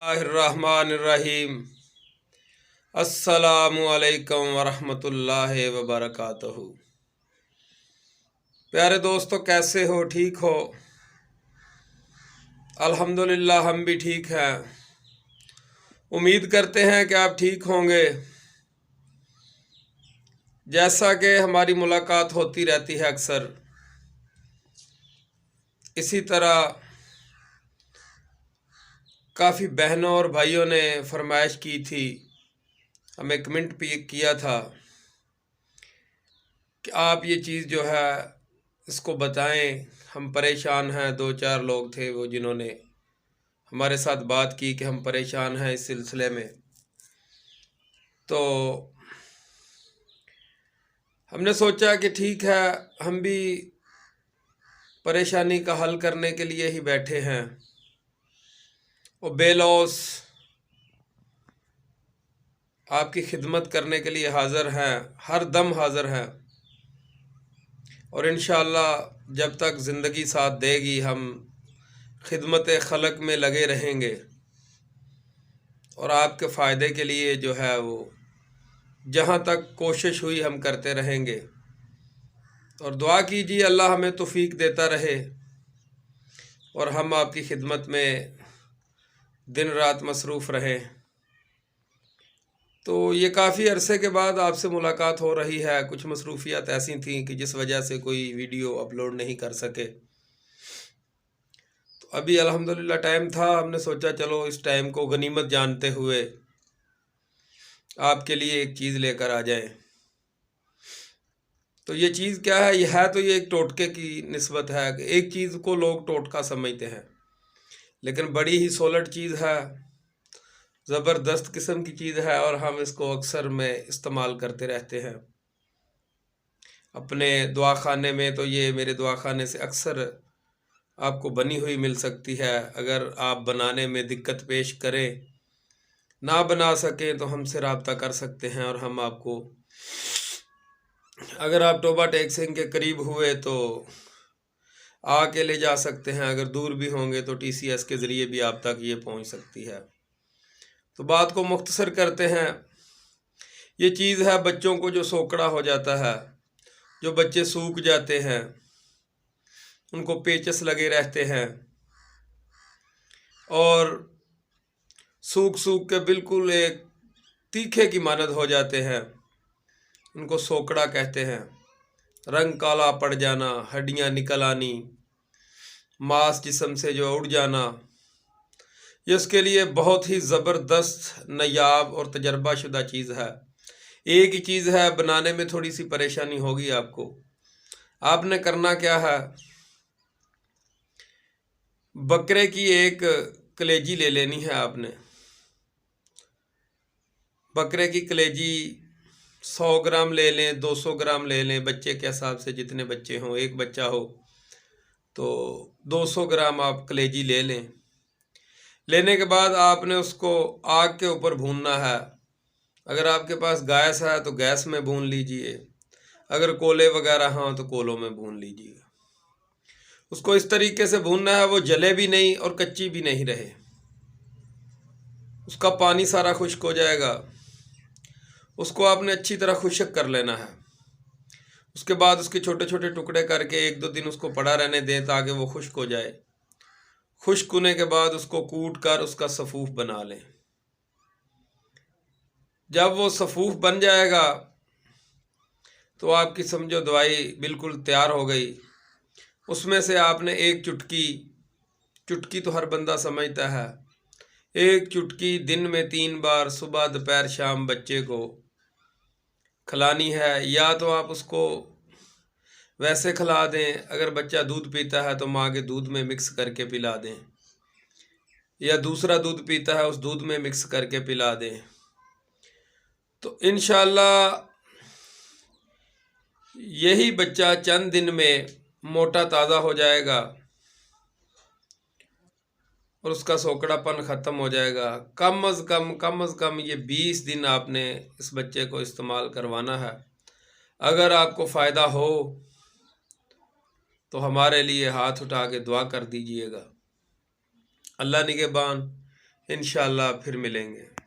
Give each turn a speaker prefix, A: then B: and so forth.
A: बिस्मिल्लाहिर्रहमानिर्रहीम। अस्सलामु अलैकुम वरहमतुल्लाहि वबरकातुहू। प्यारे दोस्तों, कैसे हो? ठीक हो? अल्हम्दुलिल्लाह, हम भी ठीक हैं। उम्मीद करते हैं कि आप ठीक होंगे। जैसा कि हमारी मुलाकात होती रहती है अक्सर, इसी तरह काफ़ी बहनों और भाइयों ने फरमाइश की थी, हमें कमेंट भी किया था कि आप ये चीज़ जो है इसको बताएं, हम परेशान हैं। दो चार लोग थे वो जिन्होंने हमारे साथ बात की कि हम परेशान हैं इस सिलसिले में। तो हमने सोचा कि ठीक है, हम भी परेशानी का हल करने के लिए ही बैठे हैं और बेलौस आपकी खिदमत करने के लिए हाज़िर हैं, हर दम हाज़िर हैं। और इंशाअल्लाह जब तक ज़िंदगी साथ देगी हम खिदमत खलक में लगे रहेंगे और आपके फ़ायदे के लिए जो है वो जहाँ तक कोशिश हुई हम करते रहेंगे। और दुआ कीजिए अल्लाह हमें तौफीक देता रहे और हम आपकी खिदमत में दिन रात मसरूफ़ रहें। तो ये काफ़ी अरसे के बाद आपसे मुलाकात हो रही है। कुछ मसरूफियात ऐसी थीं कि जिस वजह से कोई वीडियो अपलोड नहीं कर सके। तो अभी अल्हम्दुलिल्लाह टाइम था, हमने सोचा चलो इस टाइम को गनीमत जानते हुए आपके लिए एक चीज़ लेकर आ जाएं। तो ये चीज़ क्या है? ये है तो ये एक टोटके की निस्बत है कि एक चीज़ को लोग टोटका समझते हैं, लेकिन बड़ी ही सोलट चीज़ है, ज़बरदस्त किस्म की चीज़ है और हम इसको अक्सर में इस्तेमाल करते रहते हैं अपने दुआ खाने में। तो ये मेरे दुआ खाने से अक्सर आपको बनी हुई मिल सकती है। अगर आप बनाने में दिक्कत पेश करें, ना बना सकें, तो हमसे रब्ता कर सकते हैं और हम आपको, अगर आप टोबा टेक सिंह के करीब हुए तो आके ले जा सकते हैं। अगर दूर भी होंगे तो TCS के ज़रिए भी आप तक ये पहुंच सकती है। तो बात को मुख्तसर करते हैं। ये चीज़ है बच्चों को जो सोकड़ा हो जाता है, जो बच्चे सूख जाते हैं, उनको पेचस लगे रहते हैं और सूख सूख के बिल्कुल एक तीखे की मानद हो जाते हैं, उनको सोकड़ा कहते हैं। रंग काला पड़ जाना, हड्डियां निकल आनी, मांस जिस्म से जो उड़ जाना, ये उसके लिए बहुत ही ज़बरदस्त, नायाब और तजर्बाशुदा चीज़ है। एक ही चीज़ है, बनाने में थोड़ी सी परेशानी होगी आपको। आपने करना क्या है, बकरे की एक कलेजी ले लेनी है आपने। बकरे की कलेजी 100 ग्राम ले लें, 200 ग्राम ले लें, बच्चे के हिसाब से, जितने बच्चे हों। एक बच्चा हो तो 200 ग्राम आप कलेजी ले लें। लेने के बाद आपने उसको आग के ऊपर भूनना है। अगर आपके पास गैस है तो गैस में भून लीजिए, अगर कोले वगैरह हों तो कोलों में भून लीजिए। उसको इस तरीके से भूनना है वो जले भी नहीं और कच्ची भी नहीं रहे। उसका पानी सारा खुश्क हो जाएगा, उसको आपने अच्छी तरह खुश्क कर लेना है। उसके बाद उसके छोटे छोटे टुकड़े करके 1-2 दिन उसको पड़ा रहने दें ताकि वो खुश्क हो जाए। खुश्क होने के बाद उसको कूट कर उसका सफ़ूफ बना लें। जब वो सफ़ूफ बन जाएगा तो आपकी समझो दवाई बिल्कुल तैयार हो गई। उसमें से आपने एक चुटकी, चुटकी तो हर बंदा समझता है, एक चुटकी दिन में 3 बार सुबह दोपहर शाम बच्चे को खिलानी है। या तो आप उसको वैसे खिला दें, अगर बच्चा दूध पीता है तो माँ के दूध में मिक्स करके पिला दें, या दूसरा दूध पीता है उस दूध में मिक्स करके पिला दें। तो इंशाअल्लाह यही बच्चा चंद दिन में मोटा ताज़ा हो जाएगा और उसका सोकड़ापन ख़त्म हो जाएगा। कम अज़ कम ये 20 दिन आपने इस बच्चे को इस्तेमाल करवाना है। अगर आपको फ़ायदा हो तो हमारे लिए हाथ उठा के दुआ कर दीजिएगा। अल्लाह निगहबान। इंशाल्लाह फिर मिलेंगे।